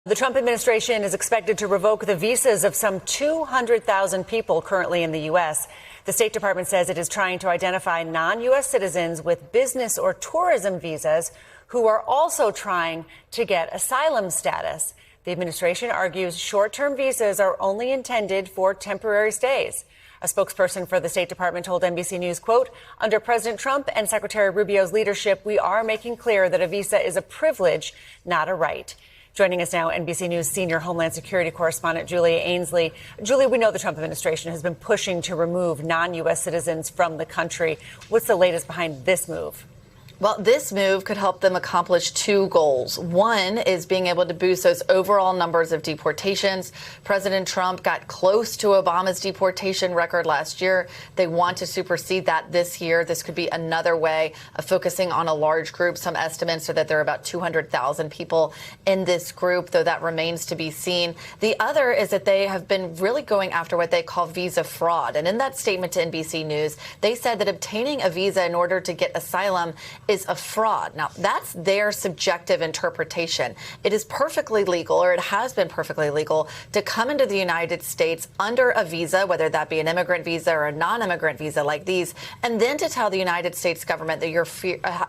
The Trump administration is expected to revoke the visas of some 200,000 people currently in the U.S. The State Department says it is trying to identify non-U.S. citizens with business or tourism visas who are also trying to get asylum status. The administration argues short-term visas are only intended for temporary stays. A spokesperson for the State Department told NBC News, quote, "Under President Trump and Secretary Rubio's leadership, we are making clear that a visa is a privilege, not a right." Joining us now, NBC News senior Homeland Security correspondent Julia Ainsley. Julia, we know the Trump administration has been pushing to remove non-U.S. citizens from the country. What's the latest behind this move? Well, this move could help them accomplish two goals. One is being able to boost those overall numbers of deportations. President Trump got close to Obama's deportation record last year. They want to supersede that this year. This could be another way of focusing on a large group. Some estimates are that there are about 200,000 people in this group, though that remains to be seen. The other is that they have been really going after what they call visa fraud. And in that statement to NBC News, they said that obtaining a visa in order to get asylum is a fraud. Now, that's their subjective interpretation. It is perfectly legal, or it has been perfectly legal, to come into the United States under a visa, whether that be an immigrant visa or a non-immigrant visa like these, and then to tell the United States government that you're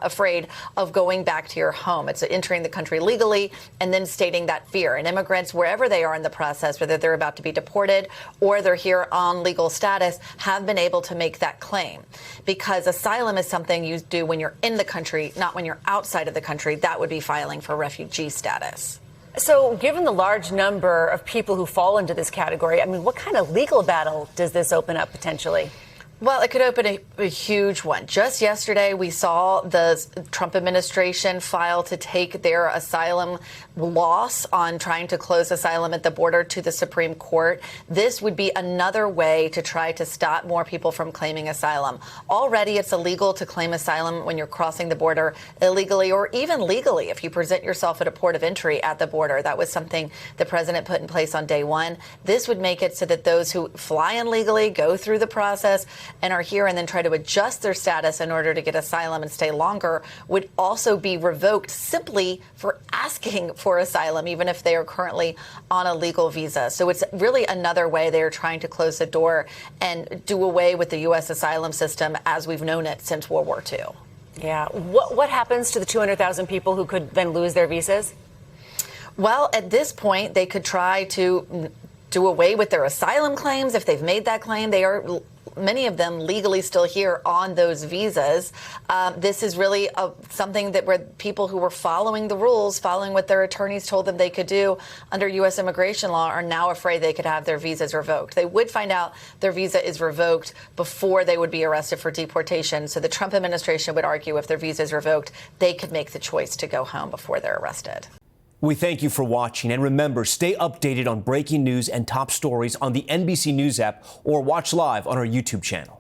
afraid of going back to your home. It's entering the country legally and then stating that fear. And immigrants, wherever they are in the process, whether they're about to be deported or they're here on legal status, have been able to make that claim. Because asylum is something you do when you're in the country, not when you're outside of the country. That would be filing for refugee status. So given the large number of people who fall into this category, I mean, what kind of legal battle does this open up potentially? Well, it could open a huge one. Just yesterday, we saw the Trump administration file to take their asylum loss on trying to close asylum at the border to the Supreme Court. This would be another way to try to stop more people from claiming asylum. Already, it's illegal to claim asylum when you're crossing the border illegally or even legally if you present yourself at a port of entry at the border. That was something the president put in place on day one. This would make it so that those who fly in legally, go through the process, and are here and then try to adjust their status in order to get asylum and stay longer would also be revoked simply for asking for asylum, even if they are currently on a legal visa. So it's really another way they are trying to close the door and do away with the U.S. asylum system as we've known it since World War II. Yeah. What happens to the 200,000 people who could then lose their visas? Well, at this point, they could try to do away with their asylum claims. If they've made that claim, they are many of them legally still here on those visas. This is really something that where people who were following the rules, following what their attorneys told them they could do under U.S. immigration law, are now afraid they could have their visas revoked. They would find out their visa is revoked before they would be arrested for deportation. So the Trump administration would argue if their visa is revoked, they could make the choice to go home before they're arrested. We thank you for watching, and remember, stay updated on breaking news and top stories on the NBC News app or watch live on our YouTube channel.